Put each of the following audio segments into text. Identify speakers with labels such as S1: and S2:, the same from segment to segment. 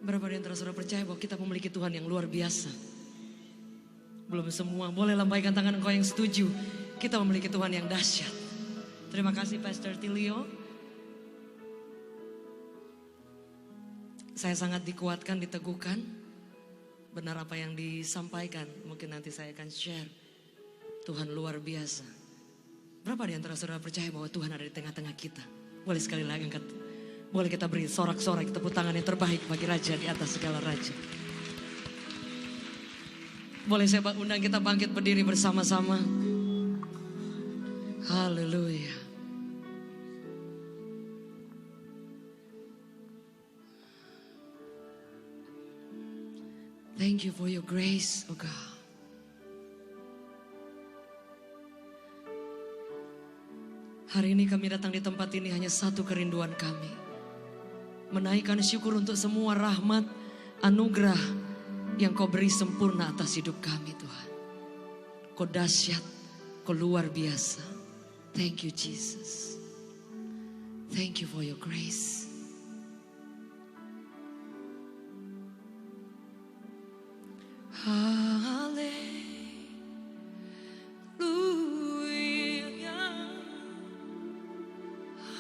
S1: Berapa di antara saudara percaya bahwa kita memiliki Tuhan yang luar biasa? Belum semua, boleh lambaikan tangan engkau yang setuju. Kita memiliki Tuhan yang dahsyat. Terima kasih Pastor Tilio. Saya sangat dikuatkan, diteguhkan. Benar apa yang disampaikan, mungkin nanti saya akan share. Tuhan luar biasa. Berapa di antara saudara percaya bahwa Tuhan ada di tengah-tengah kita? Boleh sekali lagi angkat. Boleh kita beri sorak-sorak tepuk tangan yang terbaik bagi Raja di atas segala Raja. Boleh saya undang kita bangkit berdiri bersama-sama. Haleluya. Thank you for your grace, oh God. Hari ini kami datang di tempat ini hanya satu kerinduan kami. Menaikkan syukur untuk semua rahmat, anugerah yang kau beri sempurna atas hidup kami Tuhan. Kau dahsyat, kau luar biasa. Thank you Jesus. Thank you for your grace. Hallelujah.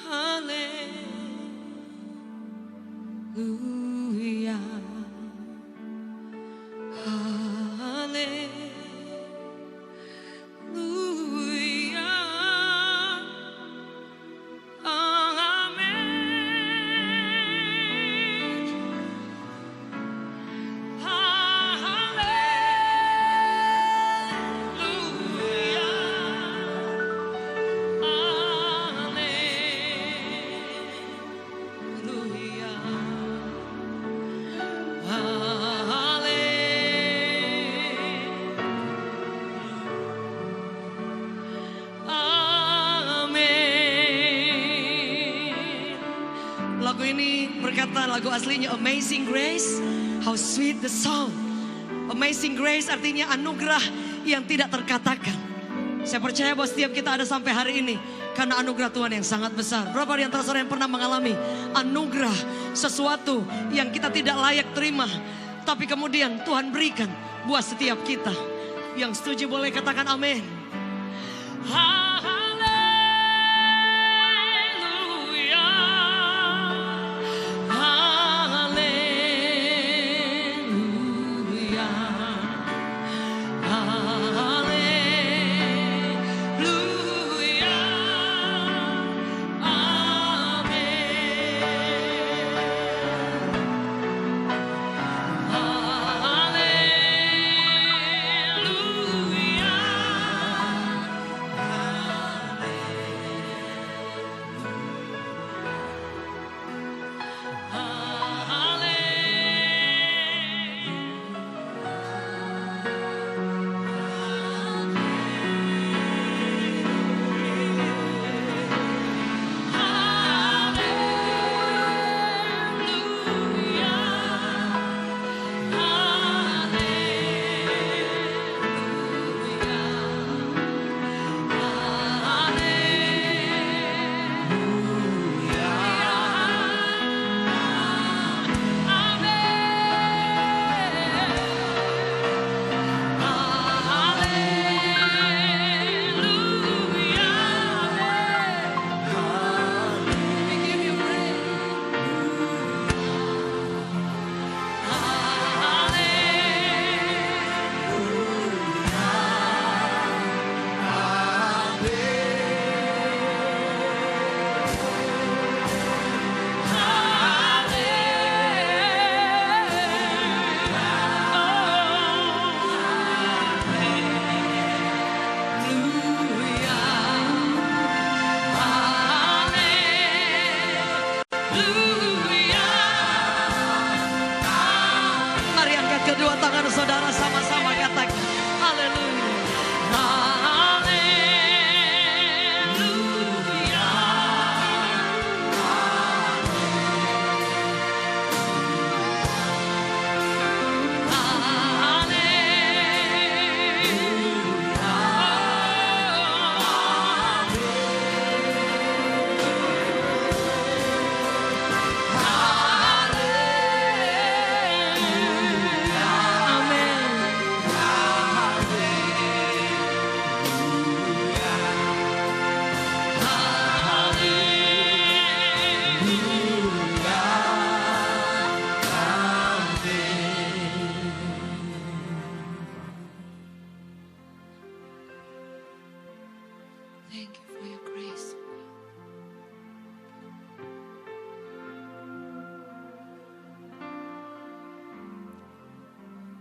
S1: Hallelujah. Lagu aslinya Amazing Grace, how sweet the sound. Amazing Grace artinya anugerah yang tidak terkatakan. Saya percaya bahwa setiap kita ada sampai hari ini karena anugerah Tuhan yang sangat besar. Berapa di antara saudara yang pernah mengalami anugerah, sesuatu yang kita tidak layak terima, tapi kemudian Tuhan berikan buat setiap kita? Yang setuju boleh katakan amin.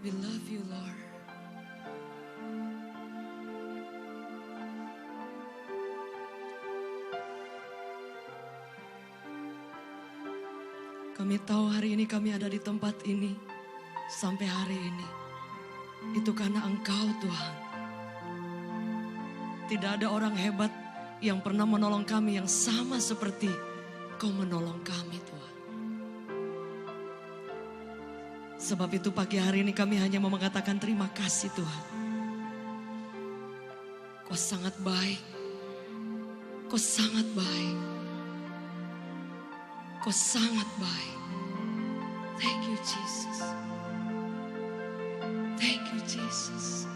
S1: We love you, Lord. Kami tahu hari ini kami ada di tempat ini sampai hari ini. Itu karena Engkau, Tuhan. Tidak ada orang hebat yang pernah menolong kami yang sama seperti Kau menolong kami, Tuhan. Sebab itu pagi hari ini kami hanya mau mengatakan terima kasih, Tuhan. Kau sangat baik. Kau sangat baik. Kau sangat baik. Thank you, Jesus. Thank you, Jesus.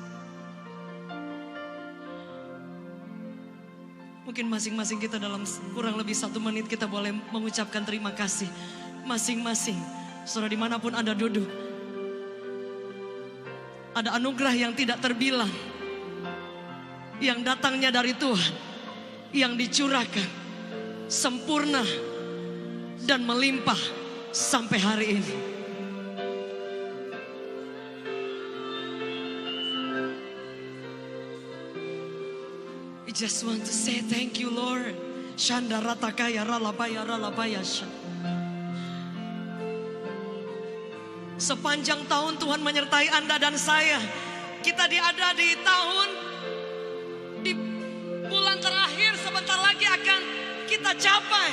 S1: Mungkin masing-masing kita dalam kurang lebih 1 menit kita boleh mengucapkan terima kasih. Masing-masing, saudara dimanapun Anda duduk. Ada anugerah yang tidak terbilang. Yang datangnya dari Tuhan. Yang dicurahkan. Sempurna. Dan melimpah sampai hari ini. We just want to say thank you, Lord. Shanda ratakaya ralabaya ralabaya. Sepanjang tahun Tuhan menyertai Anda dan saya. Kita ada di tahun, di bulan terakhir sebentar lagi akan kita capai.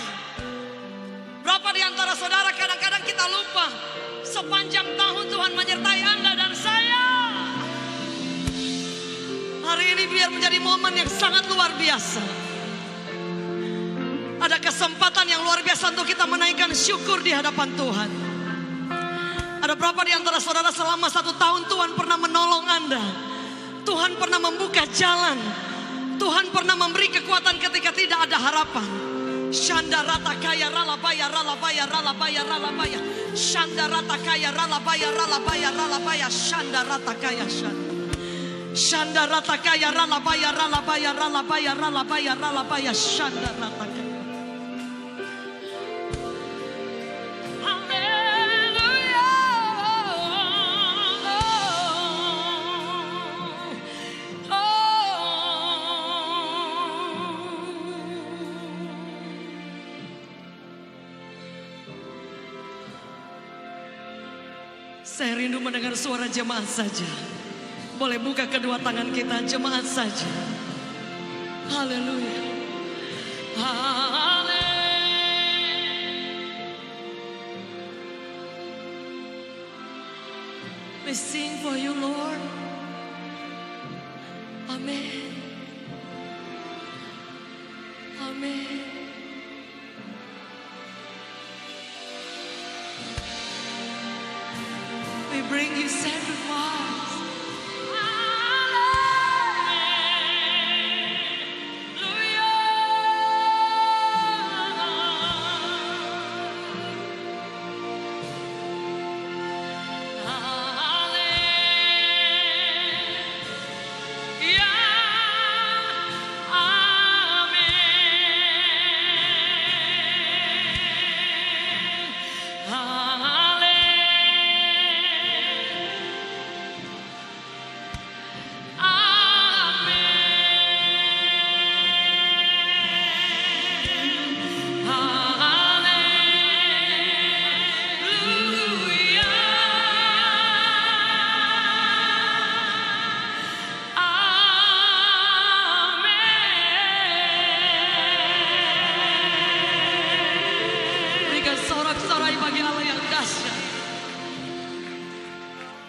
S1: Berapa di antara saudara kadang-kadang kita lupa. Sepanjang tahun Tuhan menyertai Anda dan saya. Hari ini biar menjadi momen yang sangat luar biasa. Ada kesempatan yang luar biasa untuk kita menaikkan syukur di hadapan Tuhan. Ada berapa di antara saudara selama 1 tahun Tuhan pernah menolong Anda. Tuhan pernah membuka jalan. Tuhan pernah memberi kekuatan ketika tidak ada harapan. Shanda ratakaya ralabaya ralabaya ralabaya ralabaya. Shanda ratakaya ralabaya ralabaya ralabaya. Shanda ratakaya shanda. Shanda ratakaya ralabaya ralabaya ralabaya ralabaya ralabaya. Shanda ratakaya. Saya rindu mendengar suara jemaat saja. Boleh buka kedua tangan kita, jemaat saja. Haleluya. Haleluya. We sing for you, Lord. Amen. Amen. We bring you sacrifice.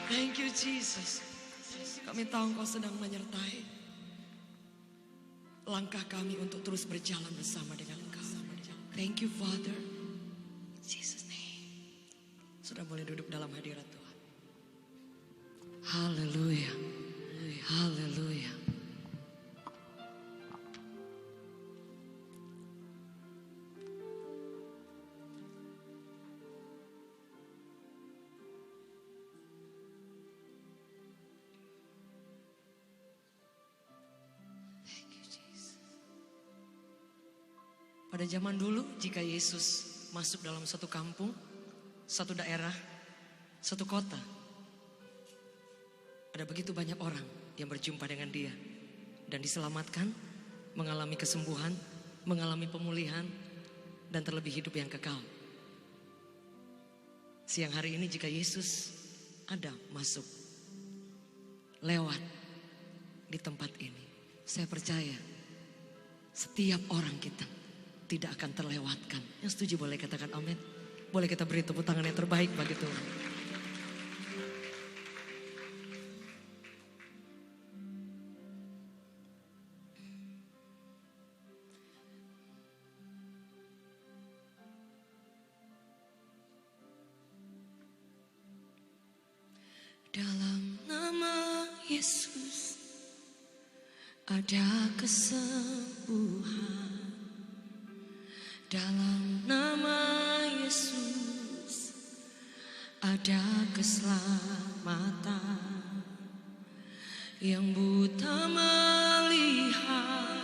S1: Thank you, Jesus. Kami tahu Engkau sedang menyertai langkah kami untuk terus berjalan bersama dengan Engkau. Thank you, Father. In Jesus' name. Sudah boleh duduk dalam hadirat Tuhan. Haleluya. Haleluya. Pada zaman dulu jika Yesus masuk dalam satu kampung, satu daerah, satu kota, Ada begitu banyak orang yang berjumpa dengan dia dan diselamatkan, mengalami kesembuhan, mengalami pemulihan, dan terlebih hidup yang kekal. Siang hari ini jika Yesus ada masuk, lewat di tempat ini, saya percaya setiap orang kita tidak akan terlewatkan. Yang setuju boleh katakan amin. Boleh kita beri tepuk tangan yang terbaik bagi Tuhan. Dalam nama Yesus ada kesembuhan. Dalam nama Yesus ada keselamatan. Yang buta melihat,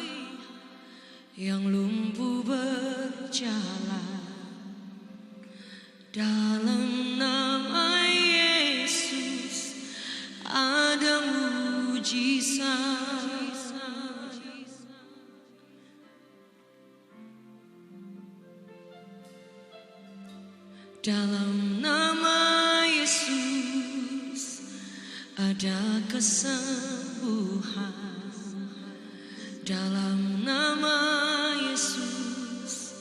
S1: yang lumpuh berjalan. Dalam nama Yesus ada mujizat. Dalam nama Yesus ada kesembuhan. Dalam nama Yesus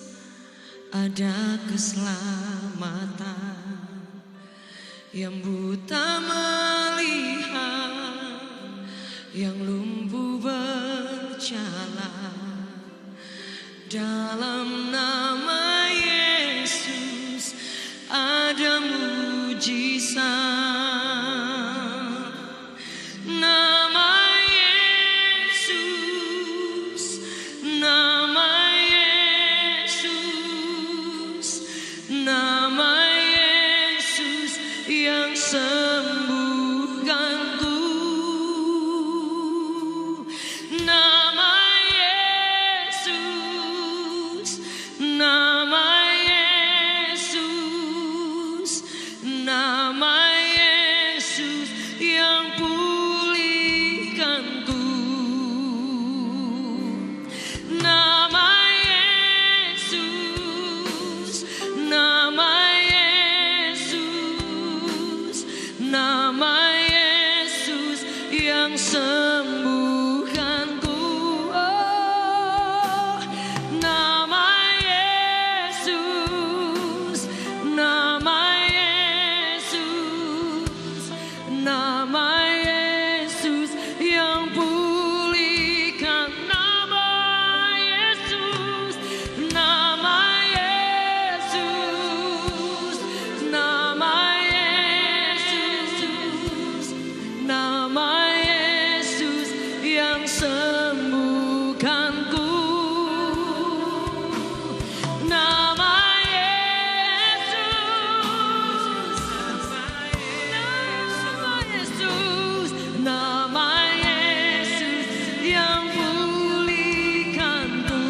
S1: ada keselamatan. Yang buta melihat, yang lumpuh berjalan. Dalam nama Yesus ada mujizat. Nama Yesus, nama Yesus, nama Yesus yang sembuhkanku. Nama Yesus, nama Yesus, nama Yesus yang pulihkanku. Nama Yesus, nama Yesus, nama Yesus yang sembuhkanku. Oh, nama Yesus, nama Yesus, nama Yesus yang pulihkan. Nama Yesus, nama Yesus, nama Yesus, nama Yesus yang sembuhkanku. Nama Yesus, nama Yesus, nama Yesus yang pulihkanku.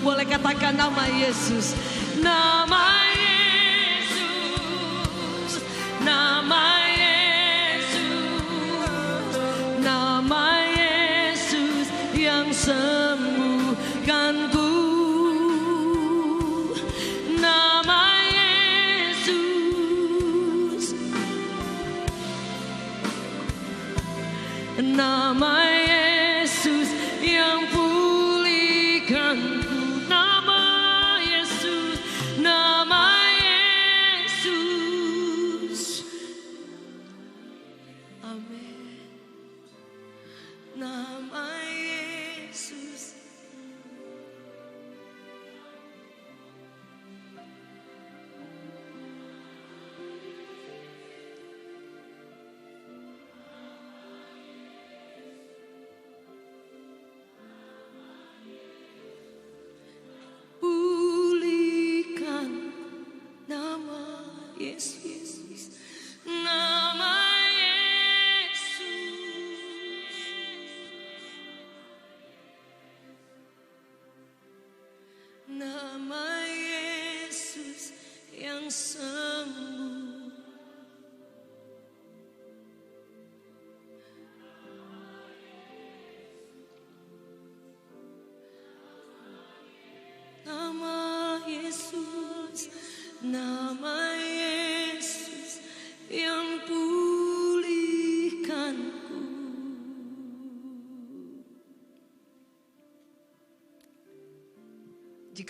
S1: Boleh katakan nama Yesus, nama Yesus, nama Yesus, nama Yesus yang sembuhkanku. Nama Yesus, nama Yesus yang pulihkanku. Nama Yesus, nama Yesus. Amin. Nama Yesus.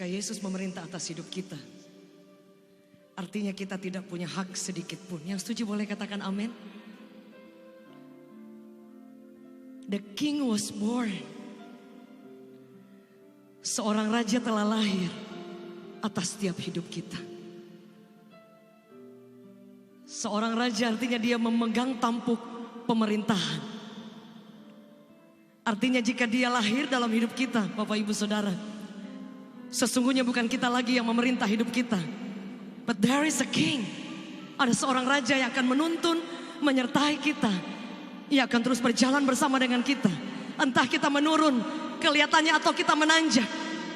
S1: jika Yesus memerintah atas hidup kita, artinya kita tidak punya hak sedikit pun. Yang setuju boleh katakan amin. The King was born. Seorang raja telah lahir atas setiap hidup kita. Seorang raja artinya dia memegang tampuk pemerintahan. Artinya jika dia lahir dalam hidup kita, Bapak Ibu Saudara, sesungguhnya bukan kita lagi yang memerintah hidup kita. But there is a king. Ada seorang raja yang akan menuntun, menyertai kita. Ia akan terus berjalan bersama dengan kita. Entah kita menurun kelihatannya atau kita menanjak.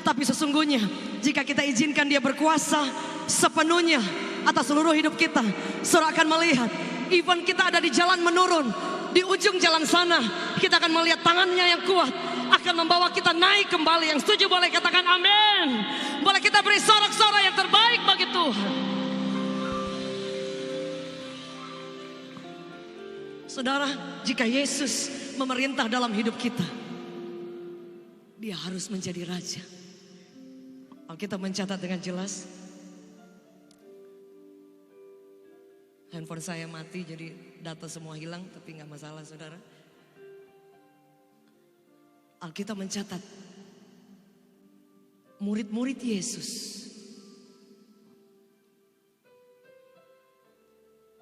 S1: Tapi sesungguhnya jika kita izinkan dia berkuasa sepenuhnya atas seluruh hidup kita, saudara akan melihat even kita ada di jalan menurun, di ujung jalan sana, kita akan melihat tangannya yang kuat akan membawa kita naik kembali. Yang setuju boleh katakan amin. Boleh kita beri sorak-sorai yang terbaik bagi Tuhan. Saudara, jika Yesus memerintah dalam hidup kita, dia harus menjadi raja. Alkitab mencatat dengan jelas. Handphone saya mati jadi data semua hilang, tapi gak masalah saudara. Alkitab mencatat murid-murid Yesus,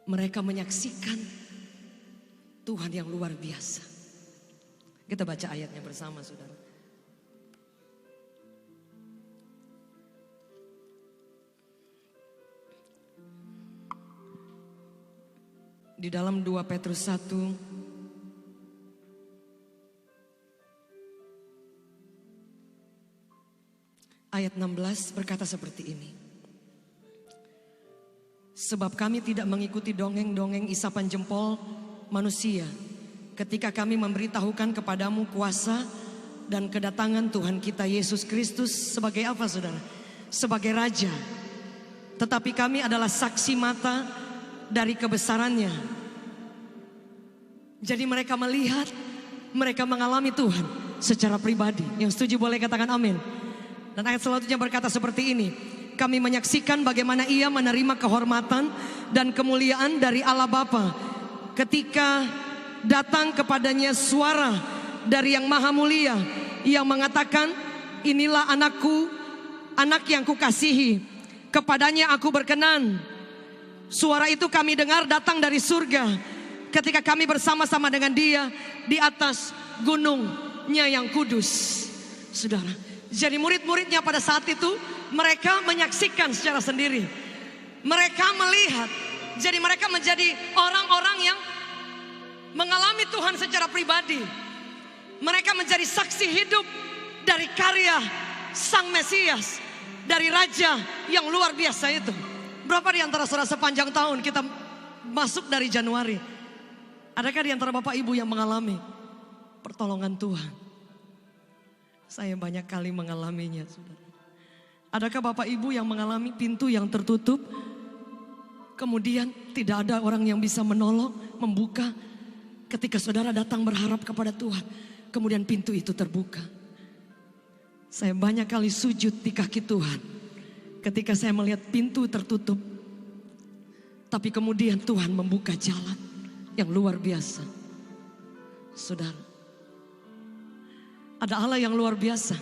S1: mereka menyaksikan Tuhan yang luar biasa. Kita baca ayatnya bersama saudara. Di dalam 2 Petrus 1 ayat 16 berkata seperti ini. Sebab kami tidak mengikuti dongeng-dongeng isapan jempol manusia ketika kami memberitahukan kepadamu kuasa dan kedatangan Tuhan kita Yesus Kristus sebagai apa saudara? Sebagai Raja. Tetapi kami adalah saksi mata dari kebesarannya. Jadi mereka melihat, mereka mengalami Tuhan secara pribadi. Yang setuju boleh katakan amin. Dan ayat selanjutnya berkata seperti ini. Kami menyaksikan bagaimana ia menerima kehormatan dan kemuliaan dari Allah Bapa ketika datang kepadanya suara dari yang maha mulia yang mengatakan, inilah anakku, anak yang kukasihi, kepadanya aku berkenan. Suara itu kami dengar datang dari surga ketika kami bersama-sama dengan dia di atas gunungnya yang kudus. Saudara, jadi murid-muridnya pada saat itu mereka menyaksikan secara sendiri. Mereka melihat, jadi mereka menjadi orang-orang yang mengalami Tuhan secara pribadi. Mereka menjadi saksi hidup dari karya Sang Mesias, dari Raja yang luar biasa itu. Berapa di antara saudara sepanjang tahun kita masuk dari Januari, adakah di antara Bapak Ibu yang mengalami pertolongan Tuhan? Saya banyak kali mengalaminya saudara. Adakah Bapak Ibu yang mengalami pintu yang tertutup, kemudian tidak ada orang yang bisa menolong, membuka, ketika saudara datang berharap kepada Tuhan, kemudian pintu itu terbuka? Saya banyak kali sujud di kaki Tuhan ketika saya melihat pintu tertutup, tapi kemudian Tuhan membuka jalan yang luar biasa. Saudara, ada Allah yang luar biasa.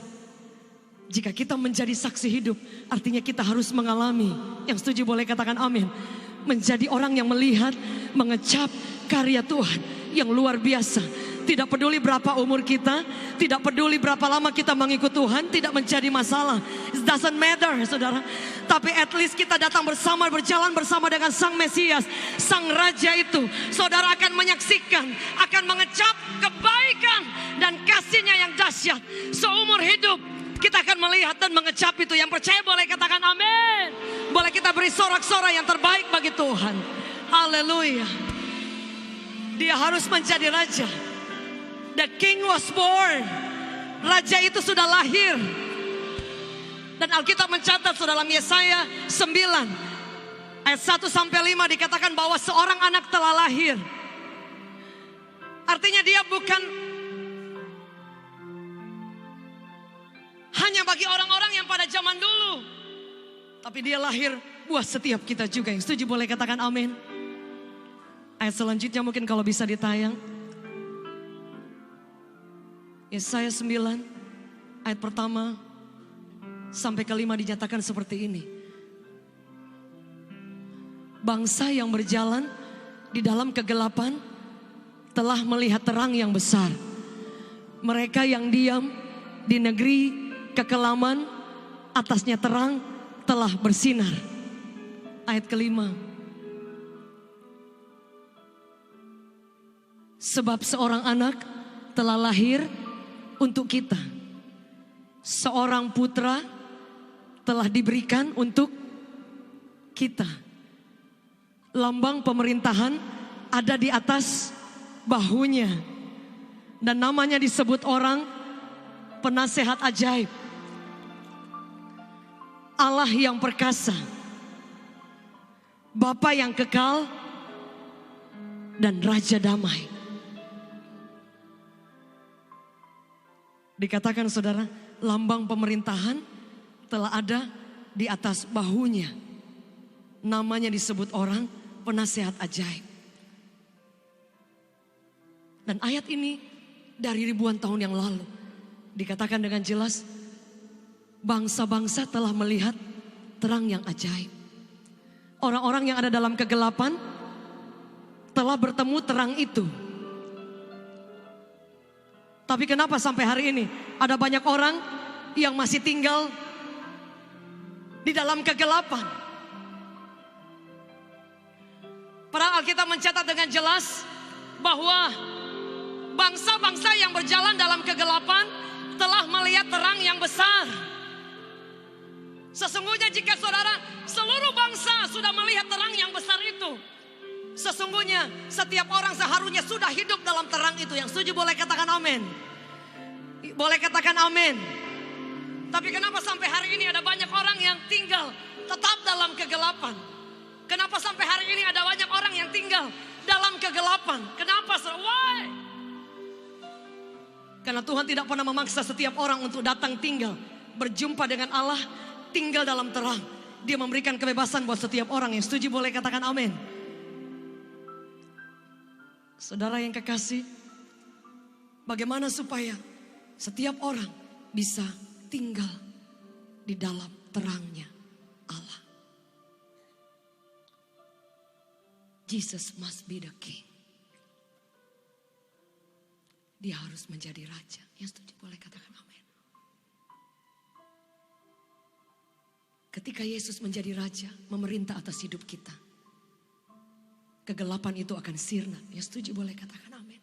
S1: Jika kita menjadi saksi hidup, artinya kita harus mengalami. Yang setuju boleh katakan amin. Menjadi orang yang melihat, mengecap karya Tuhan yang luar biasa. Tidak peduli berapa umur kita, tidak peduli berapa lama kita mengikut Tuhan, tidak menjadi masalah. It doesn't matter saudara. Tapi at least kita datang bersama, berjalan bersama dengan Sang Mesias, Sang Raja itu. Saudara akan menyaksikan, akan mengecap kebaikan dan kasih-Nya yang dahsyat. Seumur hidup kita akan melihat dan mengecap itu. Yang percaya boleh katakan amin. Boleh kita beri sorak-sorai yang terbaik bagi Tuhan. Haleluya. Dia harus menjadi Raja. The King was born. Raja itu sudah lahir. Dan Alkitab mencatat dalam Yesaya 9 ayat 1 sampai 5 dikatakan bahwa seorang anak telah lahir. Artinya dia bukan hanya bagi orang-orang yang pada zaman dulu. Tapi dia lahir buat setiap kita juga. Yang setuju boleh katakan amin. Ayat selanjutnya mungkin kalau bisa ditayang. Yesaya 9 ayat pertama sampai kelima dinyatakan seperti ini. Bangsa yang berjalan di dalam kegelapan telah melihat terang yang besar. Mereka yang diam di negeri kekelaman, atasnya terang telah bersinar. Ayat kelima. Sebab seorang anak telah lahir untuk kita. Seorang putra telah diberikan untuk kita. Lambang pemerintahan ada di atas bahunya. Dan namanya disebut orang penasehat ajaib. Allah yang perkasa. Bapa yang kekal. Dan Raja damai. Dikatakan saudara, lambang pemerintahan telah ada di atas bahunya. Namanya disebut orang penasehat ajaib. Dan ayat ini dari ribuan tahun yang lalu dikatakan dengan jelas, bangsa-bangsa telah melihat terang yang ajaib. Orang-orang yang ada dalam kegelapan telah bertemu terang itu. Tapi kenapa sampai hari ini ada banyak orang yang masih tinggal di dalam kegelapan? Padahal Alkitab mencatat dengan jelas bahwa bangsa-bangsa yang berjalan dalam kegelapan telah melihat terang yang besar. Sesungguhnya jika saudara seluruh bangsa sudah melihat terang yang besar itu, sesungguhnya setiap orang seharusnya sudah hidup dalam terang itu. Yang setuju boleh katakan amin. Boleh katakan amin. Tapi kenapa sampai hari ini ada banyak orang yang tinggal tetap dalam kegelapan? Kenapa sampai hari ini ada banyak orang yang tinggal dalam kegelapan? Kenapa? Why? Karena Tuhan tidak pernah memaksa setiap orang untuk datang tinggal, berjumpa dengan Allah, tinggal dalam terang. Dia memberikan kebebasan buat setiap orang. Yang setuju boleh katakan amin. Saudara yang kekasih, bagaimana supaya setiap orang bisa tinggal di dalam terangnya Allah? Jesus must be the king. Dia harus menjadi raja. Yang setuju boleh katakan amin. Ketika Yesus menjadi raja, memerintah atas hidup kita, kegelapan itu akan sirna. Yang setuju boleh katakan amin.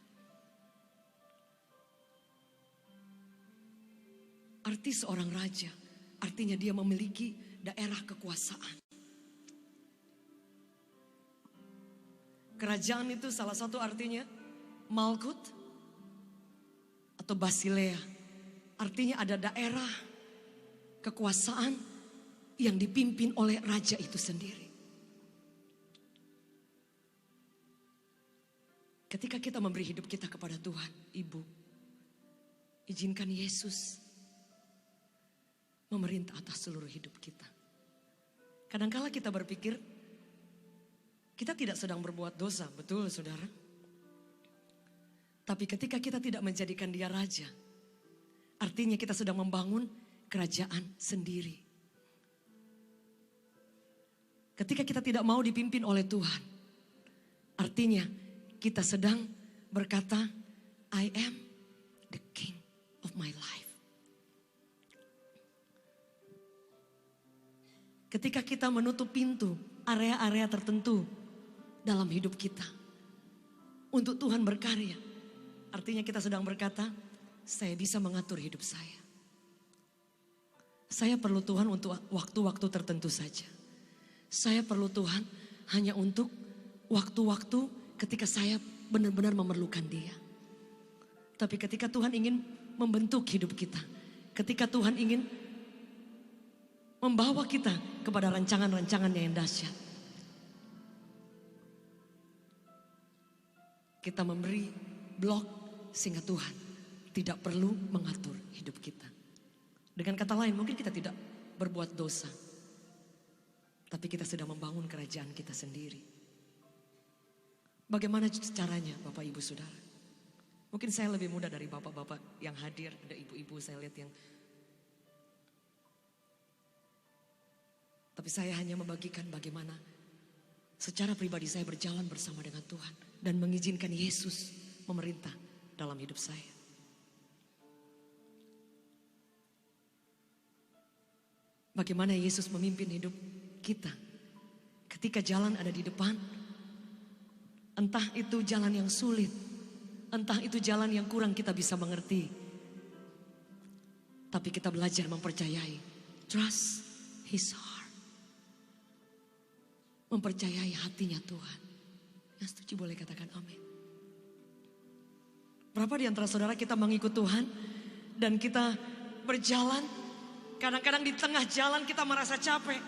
S1: Arti seorang raja, artinya dia memiliki daerah kekuasaan. Kerajaan itu salah satu artinya Malkut atau Basilea. Artinya ada daerah kekuasaan yang dipimpin oleh raja itu sendiri. Ketika kita memberi hidup kita kepada Tuhan, Ibu, izinkan Yesus memerintah atas seluruh hidup kita. Kadangkala kita berpikir kita tidak sedang berbuat dosa, betul saudara? Tapi ketika kita tidak menjadikan dia raja, artinya kita sedang membangun kerajaan sendiri. Ketika kita tidak mau dipimpin oleh Tuhan, artinya kita sedang berkata, I am the king of my life. Ketika kita menutup pintu area-area tertentu dalam hidup kita untuk Tuhan berkarya, artinya kita sedang berkata, saya bisa mengatur hidup saya. Saya perlu Tuhan untuk waktu-waktu tertentu saja. Saya perlu Tuhan hanya untuk waktu-waktu ketika saya benar-benar memerlukan Dia. Tapi ketika Tuhan ingin membentuk hidup kita, ketika Tuhan ingin membawa kita kepada rancangan-rancangannya yang dahsyat, kita memberi blok sehingga Tuhan tidak perlu mengatur hidup kita. Dengan kata lain, mungkin kita tidak berbuat dosa, tapi kita sedang membangun kerajaan kita sendiri. Bagaimana caranya Bapak Ibu Saudara? Mungkin saya lebih muda dari bapak-bapak yang hadir, ada ibu-ibu saya lihat yang. Tapi saya hanya membagikan bagaimana secara pribadi saya berjalan bersama dengan Tuhan dan mengizinkan Yesus memerintah dalam hidup saya. Bagaimana Yesus memimpin hidup kita. Ketika jalan ada di depan, entah itu jalan yang sulit, entah itu jalan yang kurang kita bisa mengerti. Tapi kita belajar mempercayai. Trust His heart. Mempercayai hatinya Tuhan. Yang setuju boleh katakan amin. Berapa di antara saudara kita mengikut Tuhan dan kita berjalan, kadang-kadang di tengah jalan kita merasa capek.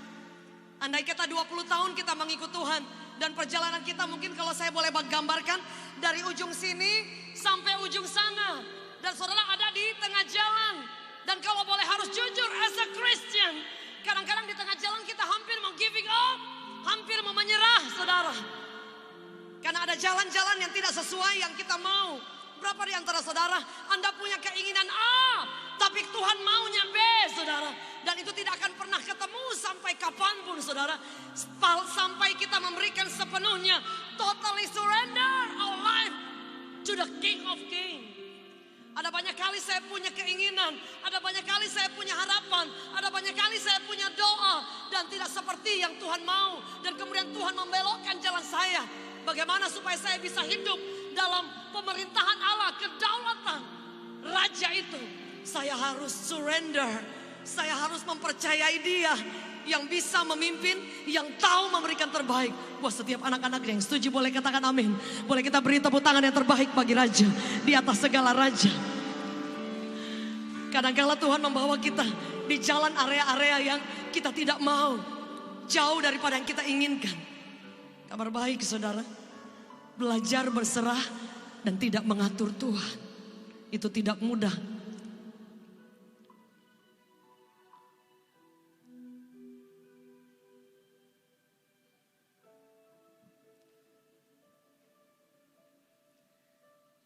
S1: Andai kata 20 tahun kita mengikut Tuhan dan perjalanan kita mungkin kalau saya boleh gambarkan dari ujung sini sampai ujung sana. Dan saudara ada di tengah jalan. Dan kalau boleh harus jujur as a Christian, kadang-kadang di tengah jalan kita hampir mau giving up, hampir mau menyerah saudara. Karena ada jalan-jalan yang tidak sesuai yang kita mau. Berapa di antara saudara Anda punya keinginan A, tapi Tuhan maunya B saudara. Dan itu tidak akan pernah ketemu sampai kapanpun saudara. Sampai kita memberikan sepenuhnya, totally surrender our life to the King of Kings. Ada banyak kali saya punya keinginan, ada banyak kali saya punya harapan, ada banyak kali saya punya doa dan tidak seperti yang Tuhan mau. Dan kemudian Tuhan membelokkan jalan saya. Bagaimana supaya saya bisa hidup dalam pemerintahan Allah, kedaulatan Raja itu. Saya harus surrender, saya harus mempercayai Dia yang bisa memimpin, yang tahu memberikan terbaik buat setiap anak-anak yang setuju boleh katakan amin. Boleh kita beri tepuk tangan yang terbaik bagi Raja di atas segala raja. Kadang-kala Tuhan membawa kita di jalan area-area yang kita tidak mau, jauh daripada yang kita inginkan. Kabar baik saudara, belajar berserah dan tidak mengatur Tuhan itu tidak mudah.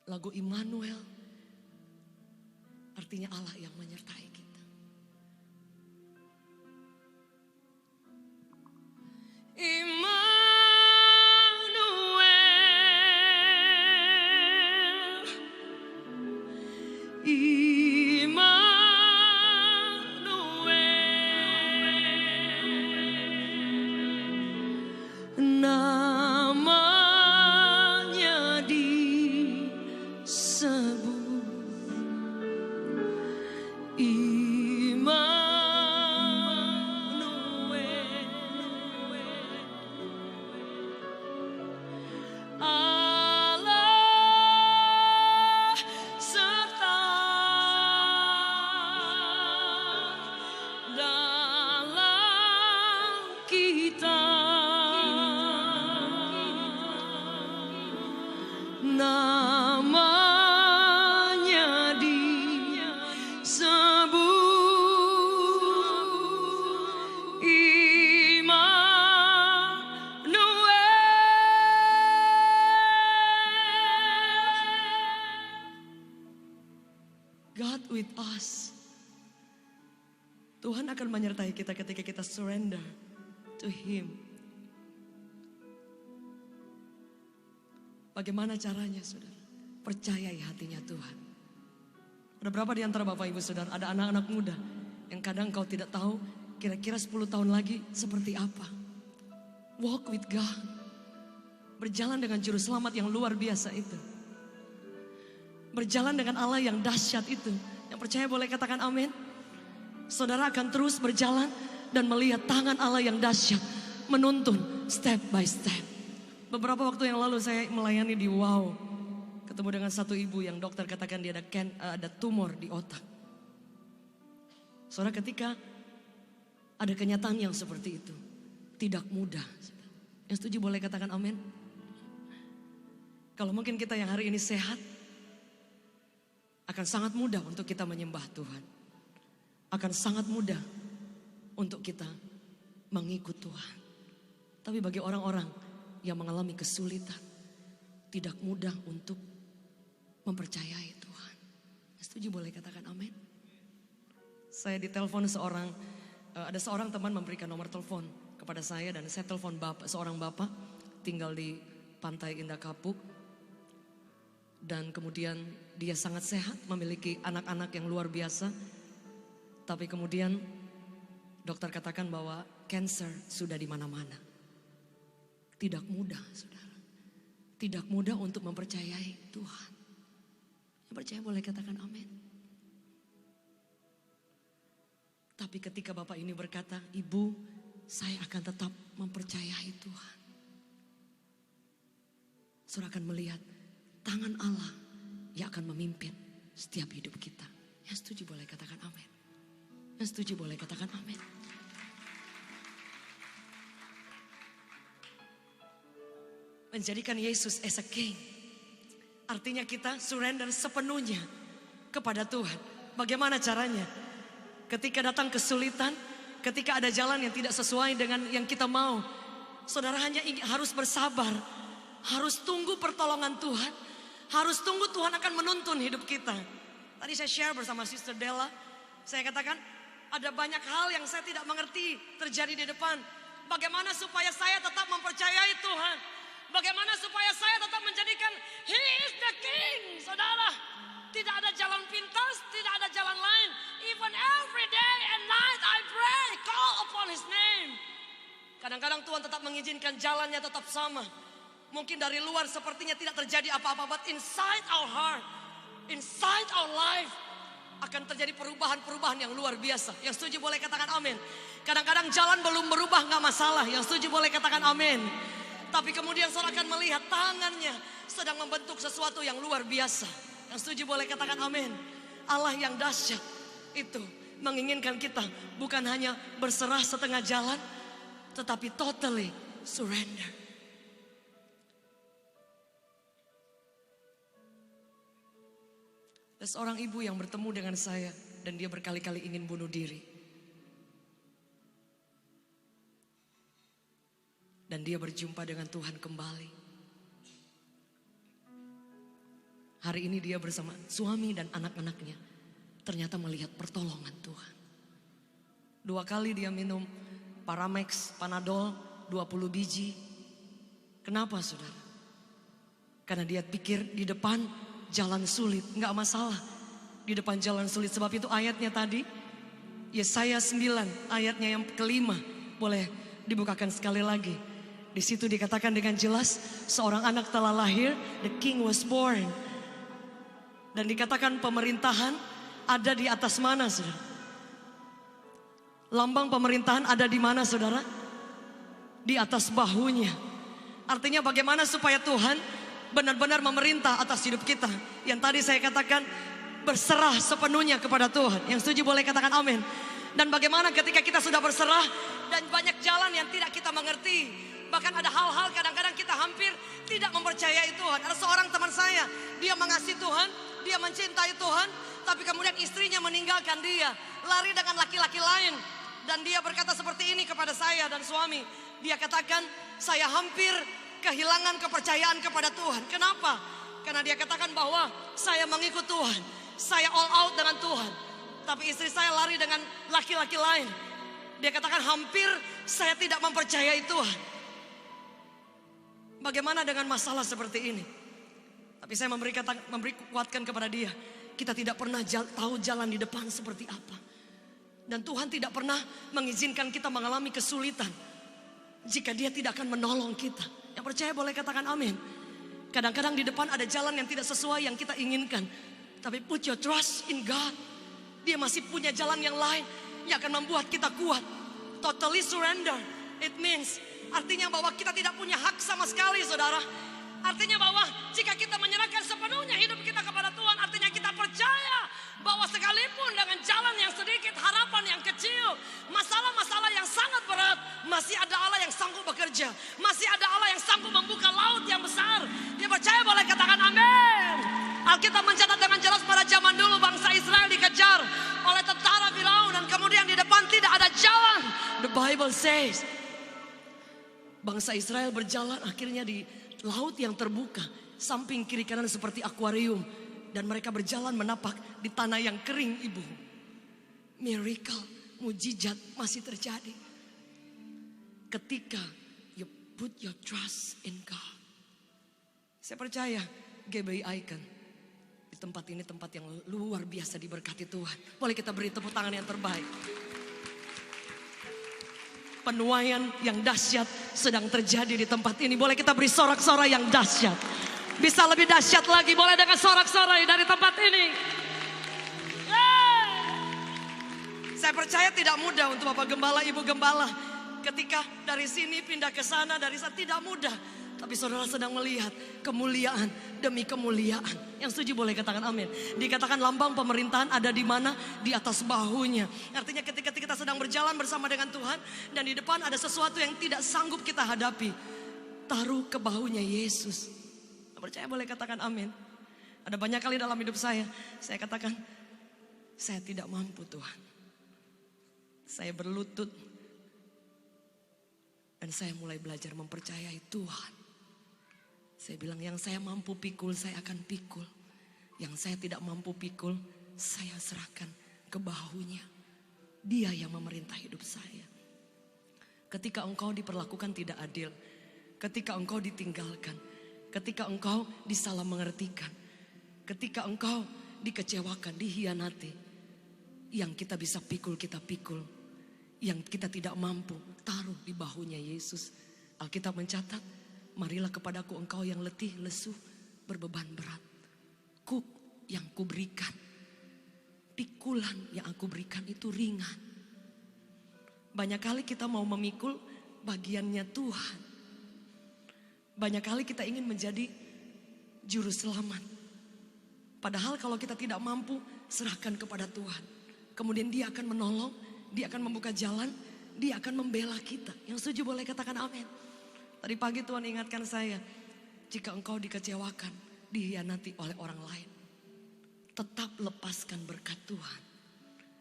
S1: Lagu Immanuel artinya Allah yang menyertai kita. God with us. Tuhan akan menyertai kita ketika kita surrender to Him. Bagaimana caranya saudara? Percayai hatinya Tuhan. Ada berapa di antara Bapak Ibu Saudara, ada anak-anak muda yang kadang kau tidak tahu kira-kira 10 tahun lagi seperti apa. Walk with God. Berjalan dengan juru selamat yang luar biasa itu. Berjalan dengan Allah yang dahsyat itu. Yang percaya boleh katakan amin. Saudara akan terus berjalan dan melihat tangan Allah yang dahsyat menuntun step by step. Beberapa waktu yang lalu saya melayani di Wow. Ketemu dengan satu ibu yang dokter katakan dia ada tumor di otak. Saudara, ketika ada kenyataan yang seperti itu, tidak mudah. Yang setuju boleh katakan amin. Kalau mungkin kita yang hari ini sehat, akan sangat mudah untuk kita menyembah Tuhan. akan sangat mudah untuk kita mengikut Tuhan. Tapi bagi orang-orang yang mengalami kesulitan, tidak mudah untuk mempercayai Tuhan. Setuju boleh katakan amin? Saya ditelepon ada seorang teman memberikan nomor telepon kepada saya dan saya telepon seorang bapak tinggal di Pantai Indah Kapuk. Dan kemudian dia sangat sehat, memiliki anak-anak yang luar biasa. Tapi kemudian dokter katakan bahwa cancer sudah di mana-mana. Tidak mudah, saudara. Tidak mudah untuk mempercayai Tuhan. Yang percaya boleh katakan amin. Tapi ketika bapak ini berkata, ibu, saya akan tetap mempercayai Tuhan. Saudara akan melihat tangan Allah yang akan memimpin setiap hidup kita. Yang setuju boleh katakan amin. Yang setuju boleh katakan amin. Menjadikan Yesus as a king. Artinya kita surrender sepenuhnya kepada Tuhan. Bagaimana caranya? Ketika datang kesulitan, ketika ada jalan yang tidak sesuai dengan yang kita mau, saudara hanya harus bersabar. Harus tunggu pertolongan Tuhan. Harus tunggu Tuhan akan menuntun hidup kita. Tadi saya share bersama Sister Della. Saya katakan ada banyak hal yang saya tidak mengerti terjadi di depan. Bagaimana supaya saya tetap mempercayai Tuhan. Bagaimana supaya saya tetap menjadikan He is the King. Saudara, tidak ada jalan pintas, tidak ada jalan lain. Even every day and night I pray, call upon His name. Kadang-kadang Tuhan tetap mengizinkan jalannya tetap sama. Mungkin dari luar sepertinya tidak terjadi apa-apa, but inside our heart, inside our life akan terjadi perubahan-perubahan yang luar biasa. Yang setuju boleh katakan amin. Kadang-kadang jalan belum berubah nggak masalah. Yang setuju boleh katakan amin. Tapi kemudian saudara akan melihat tangannya sedang membentuk sesuatu yang luar biasa. Yang setuju boleh katakan amin. Allah yang dahsyat itu menginginkan kita bukan hanya berserah setengah jalan, tetapi totally surrender. Ada seorang ibu yang bertemu dengan saya dan dia berkali-kali ingin bunuh diri. Dan dia berjumpa dengan Tuhan kembali. Hari ini dia bersama suami dan anak-anaknya ternyata melihat pertolongan Tuhan. 2 kali dia minum Paramex, Panadol, 20 biji. Kenapa saudara? Karena dia pikir di depan jalan sulit, enggak masalah. Di depan jalan sulit, sebab itu ayatnya tadi Yesaya 9 ayatnya yang kelima, boleh dibukakan sekali lagi. Di situ dikatakan dengan jelas, seorang anak telah lahir, the king was born. Dan dikatakan pemerintahan ada di atas mana, saudara? Lambang pemerintahan ada di mana, saudara? Di atas bahunya. Artinya bagaimana supaya Tuhan benar-benar memerintah atas hidup kita. Yang tadi saya katakan berserah sepenuhnya kepada Tuhan. Yang setuju boleh katakan amin. Dan bagaimana ketika kita sudah berserah dan banyak jalan yang tidak kita mengerti. Bahkan ada hal-hal kadang-kadang kita hampir tidak mempercayai Tuhan. Ada seorang teman saya, dia mengasihi Tuhan, dia mencintai Tuhan, tapi kemudian istrinya meninggalkan dia, lari dengan laki-laki lain. Dan dia berkata seperti ini kepada saya dan suami. Dia katakan, saya hampir kehilangan kepercayaan kepada Tuhan. Kenapa? Karena dia katakan bahwa saya mengikut Tuhan, saya all out dengan Tuhan, tapi istri saya lari dengan laki-laki lain. Dia katakan hampir saya tidak mempercayai Tuhan. Bagaimana dengan masalah seperti ini? Tapi saya memberi kuatkan kepada dia, kita tidak pernah tahu jalan di depan seperti apa. Dan Tuhan tidak pernah mengizinkan kita mengalami kesulitan jika dia tidak akan menolong kita. Yang percaya boleh katakan amin. Kadang-kadang di depan ada jalan yang tidak sesuai yang kita inginkan, tapi put your trust in God. Dia masih punya jalan yang lain yang akan membuat kita kuat. Totally surrender. It means, artinya bahwa kita tidak punya hak sama sekali, saudara. Artinya bahwa jika kita menyerahkan sepenuhnya hidup kita kepada Tuhan, artinya kita percaya bahwa sekalipun dengan jalan yang sedikit, harapan yang kecil, masalah-masalah yang sangat berat, masih ada Allah yang sanggup bekerja. Masih ada Allah yang sanggup membuka laut yang besar. Dia percaya boleh katakan amin. Alkitab mencatat dengan jelas pada zaman dulu bangsa Israel dikejar oleh tentara Firaun dan yang di depan tidak ada jalan. The Bible says, bangsa Israel berjalan akhirnya di laut yang terbuka, samping kiri kanan seperti akuarium. Dan mereka berjalan menapak di tanah yang kering, ibu. Miracle, mujizat masih terjadi. Ketika you put your trust in God. Saya percaya GBI Icon di tempat ini tempat yang luar biasa diberkati Tuhan. Boleh kita beri tepuk tangan yang terbaik. Penuaian yang dahsyat sedang terjadi di tempat ini. Boleh kita beri sorak-sorai yang dahsyat. Bisa lebih dahsyat lagi, boleh dengan sorak-sorai dari tempat ini. Saya percaya tidak mudah untuk Bapak Gembala, Ibu Gembala. Ketika dari sini pindah ke sana, dari sana tidak mudah. Tapi saudara sedang melihat kemuliaan demi kemuliaan. Yang setuju boleh katakan amin. Dikatakan lambang pemerintahan ada di mana? Di atas bahunya. Artinya ketika kita sedang berjalan bersama dengan Tuhan. Dan di depan ada sesuatu yang tidak sanggup kita hadapi. Taruh ke bahunya Yesus. Percaya boleh katakan amin. Ada banyak kali dalam hidup saya katakan, saya tidak mampu Tuhan. Saya berlutut. Dan saya mulai belajar mempercayai Tuhan. Saya bilang yang saya mampu pikul, saya akan pikul. Yang saya tidak mampu pikul, saya serahkan ke bahunya. Dia yang memerintah hidup saya. Ketika engkau diperlakukan tidak adil. Ketika engkau ditinggalkan. Ketika engkau disalah mengertikan. Ketika engkau dikecewakan, dihianati. Yang kita bisa pikul, kita pikul. Yang kita tidak mampu, taruh di bahunya Yesus. Alkitab mencatat, marilah kepadaku engkau yang letih, lesu, berbeban berat. Kuk yang kuberikan, pikulan yang aku berikan itu ringan. Banyak kali kita mau memikul bagiannya Tuhan. Banyak kali kita ingin menjadi juru selamat. Padahal kalau kita tidak mampu, serahkan kepada Tuhan. Kemudian Dia akan menolong, Dia akan membuka jalan, Dia akan membela kita. Yang setuju boleh katakan amin. Tadi pagi Tuhan ingatkan saya, jika engkau dikecewakan, dihianati oleh orang lain, tetap lepaskan berkat Tuhan.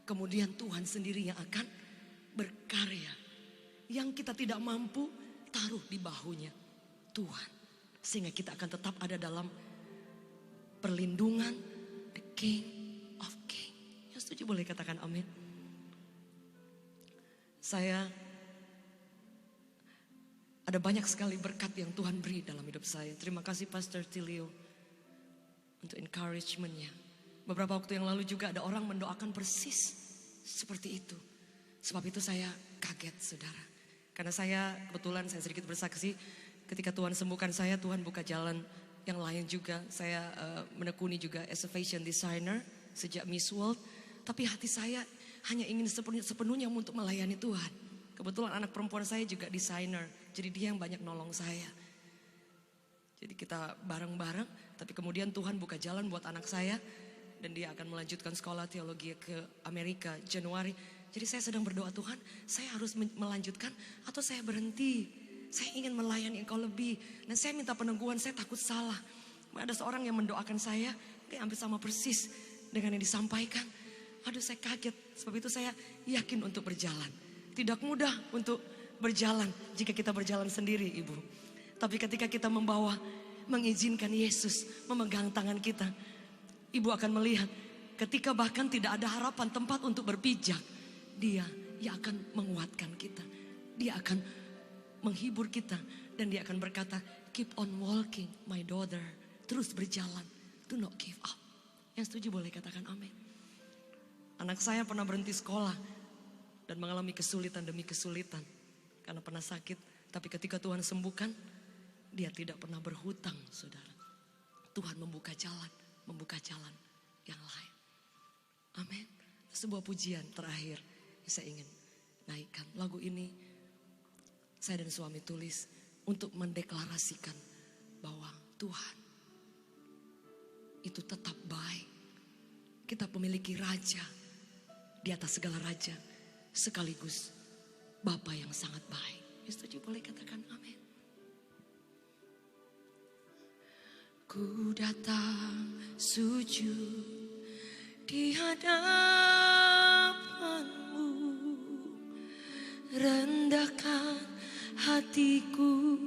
S1: Kemudian Tuhan sendiri yang akan berkarya. Yang kita tidak mampu, taruh di bahunya Tuhan. Sehingga kita akan tetap ada dalam perlindungan the King of Kings. Yang setuju boleh katakan amin. Saya ada banyak sekali berkat yang Tuhan beri dalam hidup saya. Terima kasih Pastor Tilio untuk encouragement-nya. Beberapa waktu yang lalu juga ada orang mendoakan persis seperti itu. Sebab itu saya kaget saudara. Karena saya kebetulan saya sedikit bersaksi. Ketika Tuhan sembuhkan saya, Tuhan buka jalan yang lain juga. Saya menekuni juga as a fashion designer sejak Miss World. Tapi hati saya hanya ingin sepenuhnya untuk melayani Tuhan. Kebetulan anak perempuan saya juga desainer. Jadi dia yang banyak nolong saya. Jadi kita bareng-bareng. Tapi kemudian Tuhan buka jalan buat anak saya. Dan dia akan melanjutkan sekolah teologi ke Amerika Januari. Jadi saya sedang berdoa, Tuhan saya harus melanjutkan atau saya berhenti. Saya ingin melayani Engkau lebih. Dan saya minta peneguhan, saya takut salah. Ada seorang yang mendoakan saya. Kayak hampir sama persis dengan yang disampaikan. Aduh saya kaget. Sebab itu saya yakin untuk berjalan. Tidak mudah untuk berjalan jika kita berjalan sendiri ibu. Tapi ketika kita mengizinkan Yesus memegang tangan kita. Ibu akan melihat ketika bahkan tidak ada harapan tempat untuk berpijak. Dia yang akan menguatkan kita. Dia akan menghibur kita. Dan dia akan berkata, keep on walking my daughter. Terus berjalan, do not give up. Yang setuju boleh katakan amin. Anak saya pernah berhenti sekolah. Dan mengalami kesulitan demi kesulitan. Karena pernah sakit. Tapi ketika Tuhan sembuhkan. Dia tidak pernah berhutang saudara. Tuhan membuka jalan. Membuka jalan yang lain. Amin. Sebuah pujian terakhir. Saya ingin naikkan. Lagu ini saya dan suami tulis. Untuk mendeklarasikan. Bahwa Tuhan. Itu tetap baik. Kita memiliki raja. Di atas segala raja. Sekaligus Bapa yang sangat baik. Setuju boleh katakan amin. Ku datang sujud di hadapan-Mu. rendahkan hatiku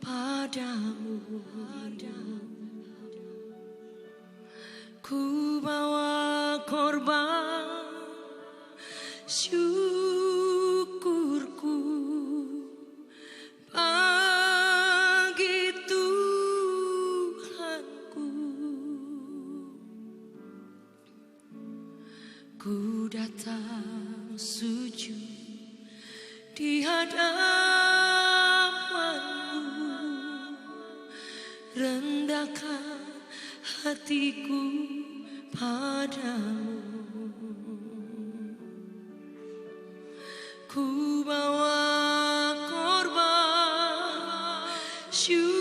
S1: padamu. Ku bawa korban syukurku bagi Tuhanku. Ku datang sujud di hadapanmu, rendahkan hatiku padamu. Ku bawa korban syukurku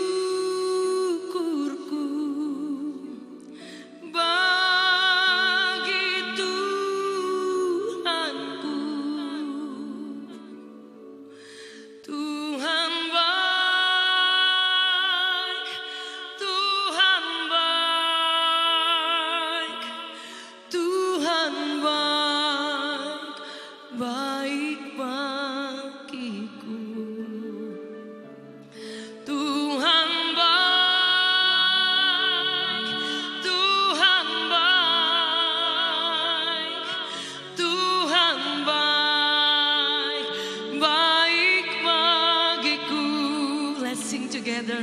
S1: bagi Tuhanku. Tuhan baik, Tuhan baik, Tuhan baik, baik bagiku. Tuhan baik, Tuhan baik, Tuhan baik, baik bagiku. Let's sing together.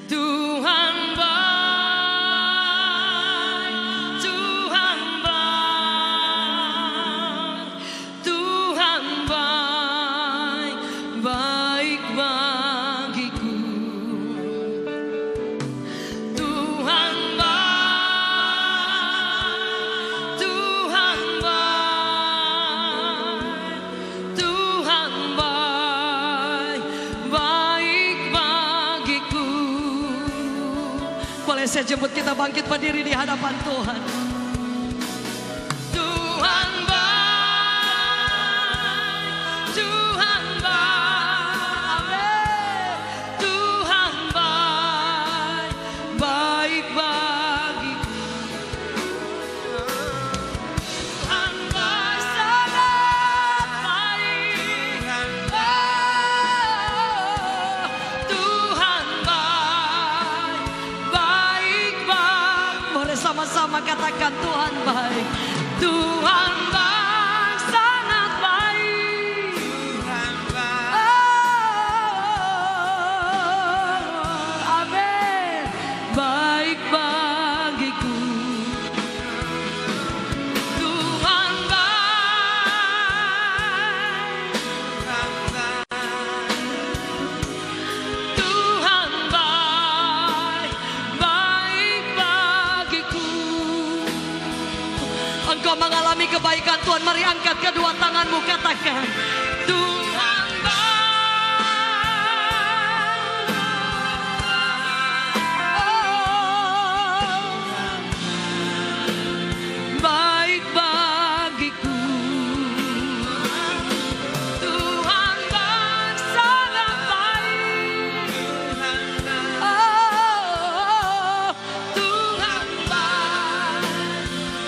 S1: Tuhan baik, Tuhan baik, Tuhan baik, baik bagiku. Tuhan baik, Tuhan baik, Tuhan baik, baik bagiku. Boleh saya jemput kita bangkit berdiri di hadapan Tuhan. Tuhan baik, Tuhan baik, amin. Tuhan baik, baik bagiku. Tuhan baik, sangat baik. Tuhan baik, baik baik. Boleh sama-sama katakan Tuhan baik. Tuhan baik, sangat baik. Amin. Baik bagiku. Tuhan baik, Tuhan baik, baik bagiku. Engkau mengalami kebaikan Tuhan, mari angkat kedua tanganmu, katakan Tuhan baik, baik bagiku. Tuhan baik, sangat baik. Tuhan baik,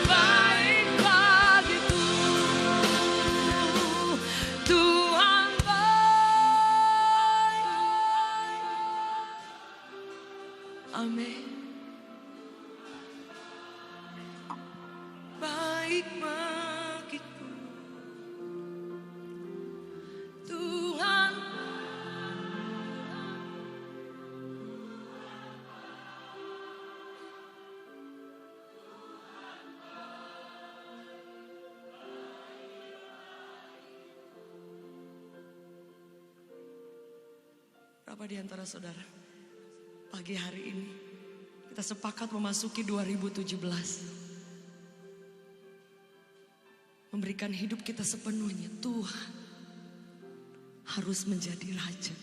S1: baik bagiku. Tuhan baik. Amin. Baik bagiku. Tuhan berapa di antara saudara pagi hari ini kita sepakat memasuki 2017, memberikan hidup kita sepenuhnya. Tuhan harus menjadi raja.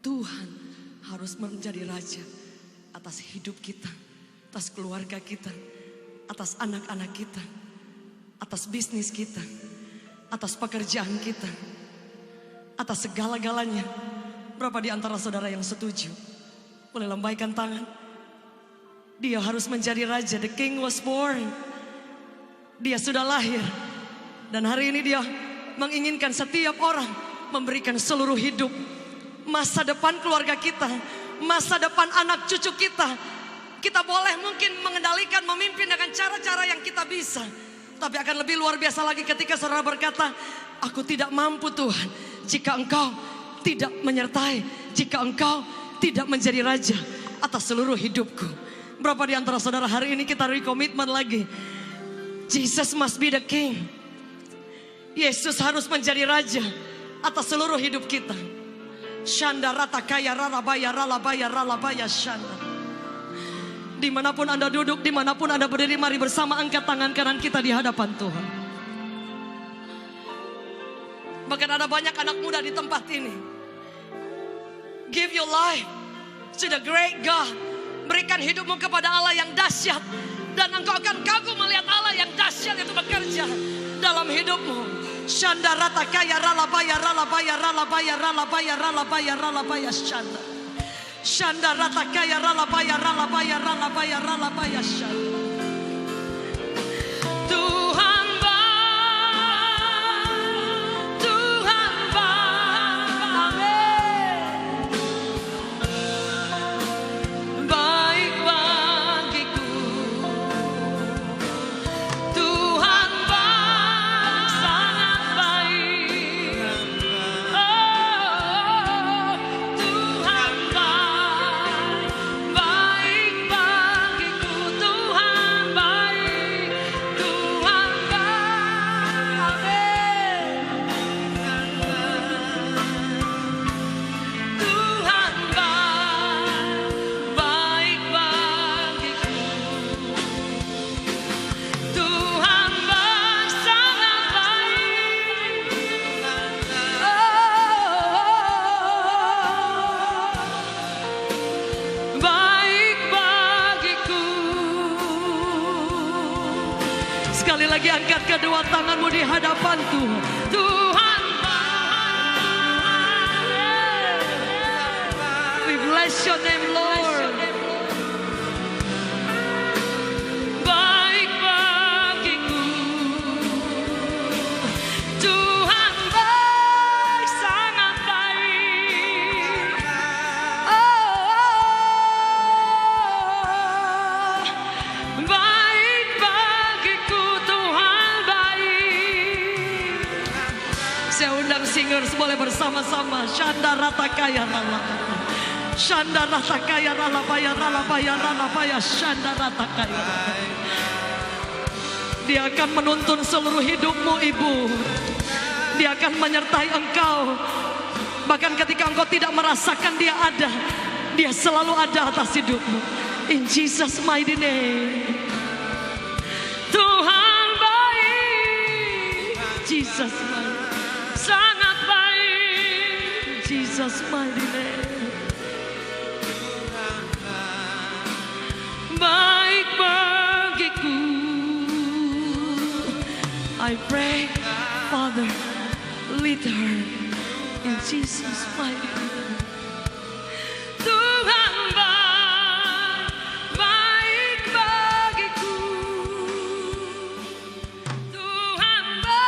S1: Tuhan harus menjadi raja atas hidup kita, atas keluarga kita, atas anak-anak kita, atas bisnis kita, atas pekerjaan kita, atas segala-galanya. Berapa di antara saudara yang setuju? Boleh lambaikan tangan. Dia harus menjadi raja. The king was born. Dia sudah lahir. Dan hari ini dia menginginkan setiap orang memberikan seluruh hidup, masa depan keluarga kita, masa depan anak cucu kita. Kita boleh mungkin mengendalikan, memimpin dengan cara-cara yang kita bisa. Tapi akan lebih luar biasa lagi ketika saudara berkata, aku tidak mampu Tuhan jika Engkau tidak menyertai, jika Engkau tidak menjadi raja atas seluruh hidupku. Berapa di antara saudara hari ini kita recommitment lagi, Jesus must be the king. Yesus harus menjadi raja atas seluruh hidup kita. Shanda rata kaya ralabaya ralabaya ralabaya shanda. Dimanapun Anda duduk, dimanapun Anda berdiri, mari bersama angkat tangan kanan kita di hadapan Tuhan. Bahkan ada banyak anak muda di tempat ini. Give your life to the great God. Berikan hidupmu kepada Allah yang dahsyat, dan engkau akan kagum melihat Allah yang dahsyat itu bekerja dalam hidupmu. Shanda rata kaya ralabaya ralabaya ralabaya ralabaya ralabaya ralabaya shanda. Shanda rata kaya ralabaya ralabaya ralabaya ralabaya shanda. Tuhan baik, Tuhan baik, baik bagiku. Tuhan baik, sangat baik. Oh, Tuhan baik, baik bagiku. Tuhan baik, Tuhan baik. Tuhan baik, baik bagiku. Tuhan baik, sangat baik. Oh, baik bagiku. Sekali lagi angkat kedua tanganmu di hadapan Tuhan. Tuhan baik. We bless your name, Lord. Baik bagiku. Tuhan baik, sangat baik. Oh, baik bagiku. Tuhan baik. Saya undang singers boleh bersama-sama. Shanda rata kaya ralabaya. Shanda rata kaya ralabaya ralabaya ralabaya shanda rata kaya. Dia akan menuntun seluruh hidupmu, ibu. Dia akan menyertai engkau. Bahkan ketika engkau tidak merasakan dia ada, dia selalu ada atas hidupmu. In Jesus mighty name. Tuhan baik, Jesus mighty, sangat baik. Jesus mighty name. Baik bagiku. I pray, Father, lead her in Jesus mighty name. Tuhan baik, baik bagiku. Tuhan baik.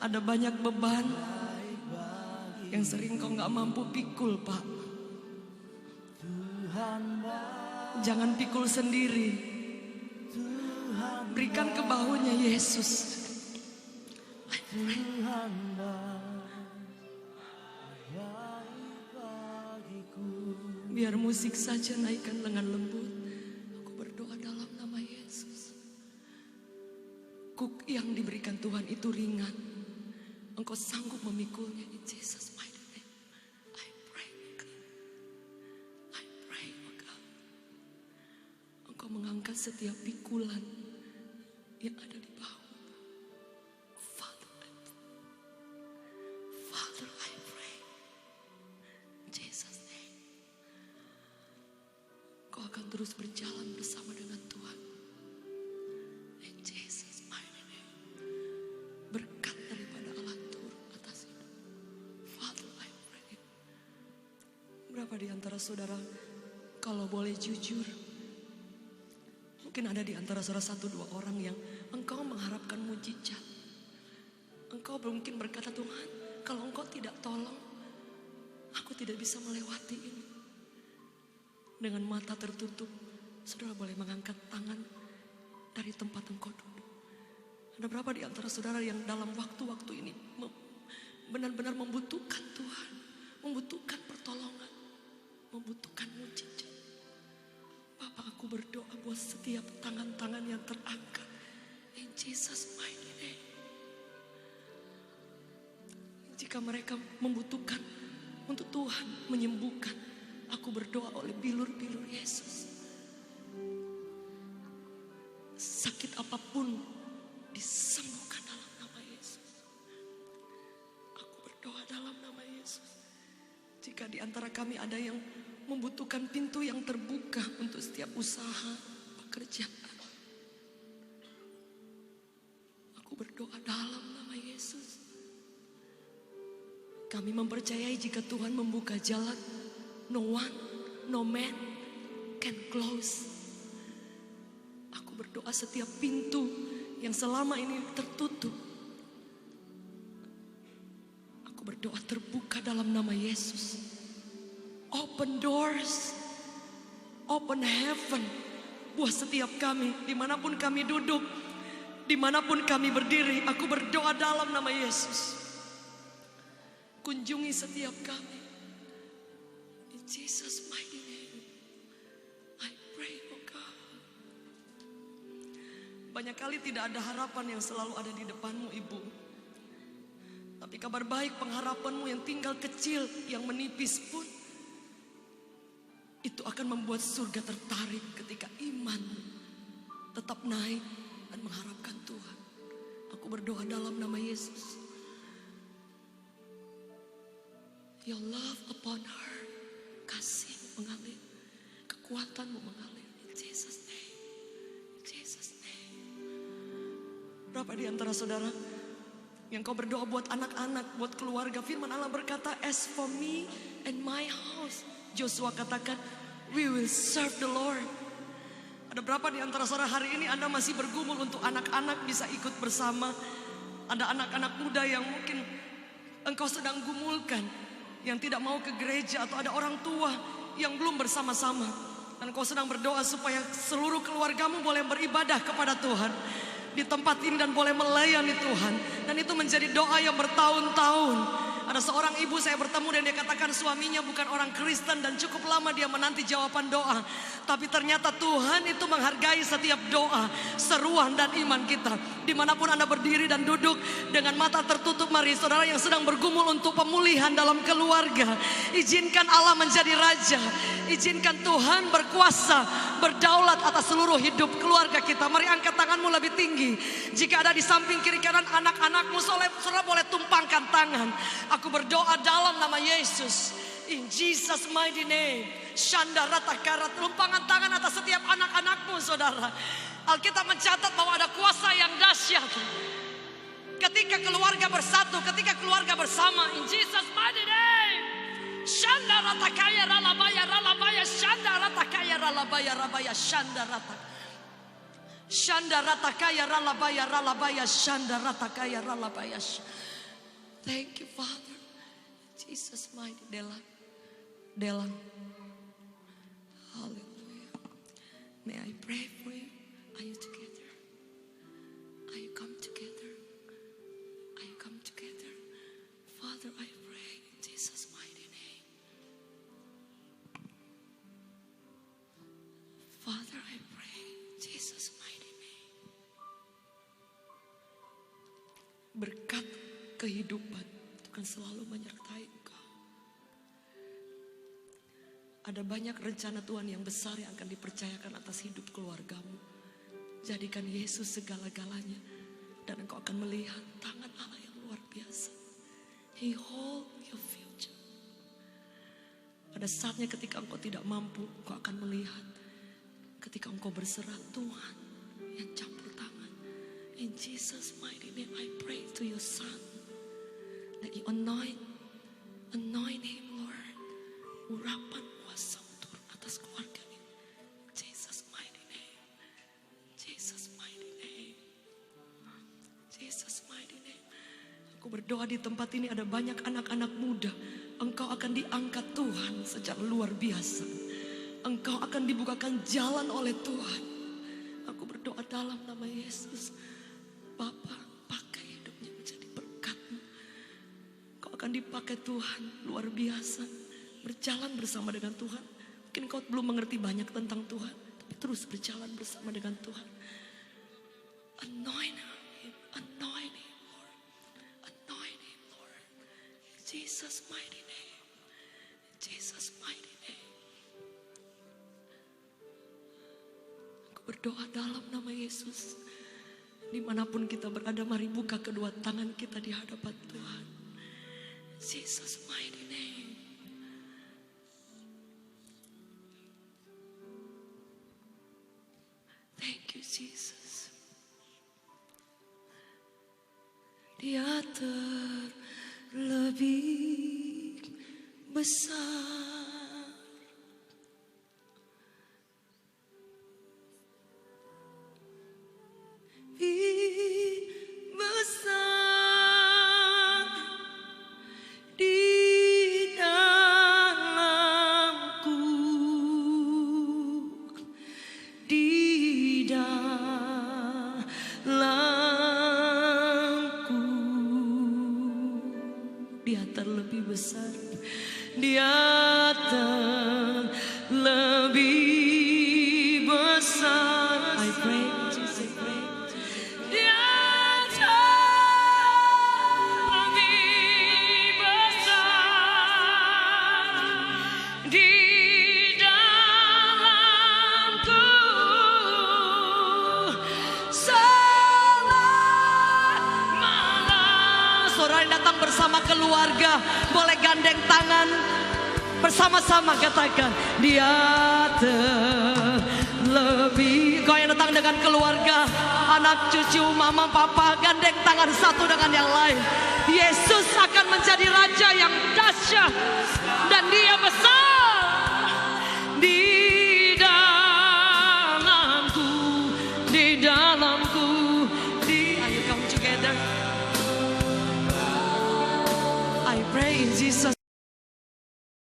S1: Ada banyak beban yang sering kau gak mampu pikul, Pak. Jangan pikul sendiri. Berikan ke bahunya Yesus. Biar musik saja naikkan lengan lembut. Aku berdoa dalam nama Yesus. Kuk yang diberikan Tuhan itu ringan. Engkau sanggup memikulnya in Jesus mighty name. I pray, God. I pray, oh God. Engkau mengangkat setiap pikulan yang ada di bahu. Father, I pray. In Jesus name. Kau akan terus berjalan bersama dengan Tuhan. In Jesus mighty name. Berkat daripada Allah turun atas hidup. Father, I pray. Berapa di antara saudara Kalau boleh jujur, mungkin ada di antara salah satu dua orang yang engkau mengharapkan mujizat. Engkau mungkin berkata, Tuhan, kalau engkau tidak tolong, aku tidak bisa melewati ini. Dengan mata tertutup, saudara boleh mengangkat tangan dari tempat engkau duduk. Ada berapa di antara saudara yang dalam waktu-waktu ini benar-benar membutuhkan Tuhan, membutuhkan pertolongan, membutuhkan mujizat. Bapak, aku berdoa buat setiap tangan-tangan yang terangkat. In Jesus mighty name. Jika mereka membutuhkan untuk Tuhan menyembuhkan, aku berdoa oleh bilur-bilur Yesus. Sakit apapun disembuhkan dalam nama Yesus. Aku berdoa dalam nama Yesus. Jika di antara kami ada yang membutuhkan pintu yang terbuka untuk setiap usaha, pekerjaan, aku berdoa dalam nama Yesus. Kami mempercayai jika Tuhan membuka jalan, no one, no man can close. Aku berdoa setiap pintu yang selama ini tertutup, aku berdoa terbuka dalam nama Yesus. Open doors, open heaven buat setiap kami, dimanapun kami duduk, dimanapun kami berdiri. Aku berdoa dalam nama Yesus. Kunjungi setiap kami. In Jesus mighty name, I pray, oh God. Banyak kali tidak ada harapan yang selalu ada di depanmu, Ibu. Tapi kabar baik, pengharapanmu yang tinggal kecil, yang menipis pun, itu akan membuat surga tertarik ketika iman tetap naik dan mengharapkan Tuhan. Aku berdoa dalam nama Yesus. Your love upon her, kasih mengalir, kekuatanmu mengalir. In Jesus name, in Jesus name. Berapa di antara saudara yang kau berdoa buat anak-anak, buat keluarga? Firman Allah berkata, as for me and my house, Joshua katakan, we will serve the Lord. Ada berapa di antara saudara hari ini Anda masih bergumul untuk anak-anak bisa ikut bersama? Ada anak-anak muda yang mungkin engkau sedang gumulkan, yang tidak mau ke gereja, atau ada orang tua yang belum bersama-sama, dan engkau sedang berdoa supaya seluruh keluargamu boleh beribadah kepada Tuhan di tempat ini dan boleh melayani Tuhan. Dan itu menjadi doa yang bertahun-tahun. Ada seorang ibu saya bertemu dan dia katakan suaminya bukan orang Kristen dan cukup lama dia menanti jawaban doa. Tapi ternyata Tuhan itu menghargai setiap doa, seruan dan iman kita. Dimanapun Anda berdiri dan duduk dengan mata tertutup, mari saudara yang sedang bergumul untuk pemulihan dalam keluarga, izinkan Allah menjadi Raja. Izinkan Tuhan berkuasa, berdaulat atas seluruh hidup keluarga kita. Mari angkat tanganmu lebih tinggi. Jika ada di samping kiri kanan anak-anakmu, saudara boleh tumpangkan tangan. Aku berdoa dalam nama Yesus. In Jesus mighty name. Shanda rata karat. Lumpangan tangan atas setiap anak-anakmu, saudara. Alkitab mencatat bahwa ada kuasa yang dahsyat ketika keluarga bersatu, ketika keluarga bersama. In Jesus mighty name. Shanda rata kaya ralabaya shanda rata kaya ralabaya rabaya shanda rata. Shanda rata kaya ralabaya shanda rata kaya ralabaya. Thank you, Father. Jesus mighty. Delan. Hallelujah. May I pray for you? Are you together? Are you come together? Are you come together? Father, I pray in Jesus mighty name. Father, I pray in Jesus mighty name. Berkat kehidupan akan selalu menyertai engkau. Ada banyak rencana Tuhan yang besar yang akan dipercayakan atas hidup keluargamu. Jadikan Yesus segala-galanya, dan engkau akan melihat tangan Allah yang luar biasa. He hold your future. Pada saatnya ketika engkau tidak mampu, engkau akan melihat ketika engkau berserah, Tuhan yang campur tangan. In Jesus mighty name I pray to your son. That you anoint him, Lord. Urapan kuasa turun atas keluarga Aku berdoa di tempat ini ada banyak anak-anak muda. Engkau akan diangkat Tuhan secara luar biasa. Engkau akan dibukakan jalan oleh Tuhan. Aku berdoa dalam nama Yesus. Bapa, pakai hidupnya menjadi berkat-Mu. Engkau akan dipakai Tuhan luar biasa. Berjalan bersama dengan Tuhan. Mungkin kau belum mengerti banyak tentang Tuhan, tapi terus berjalan bersama dengan Tuhan. Anoint Him, anoint Him, Lord. Anoint Him, Lord. In Jesus' mighty name. In Jesus' mighty name. Aku berdoa dalam nama Yesus. Dimanapun kita berada, mari buka kedua tangan kita di hadapan Tuhan. In Jesus' mighty name. Thank you, Jesus. Dia terlebih besar. Besar di dalamku, di dalamku. Dia terlebih besar, Dia terlebih besar. I pray, Jesus, I pray. Dia terlebih besar di dalamku. Selamanya. Saudara yang datang bersama keluarga, boleh gandeng tangan bersama-sama, katakan Dia terlebih. Kau yang datang dengan keluarga, anak cucu, mama, papa, gandeng tangan satu dengan yang lain. Yesus akan menjadi Raja yang dahsyat dan Dia besar.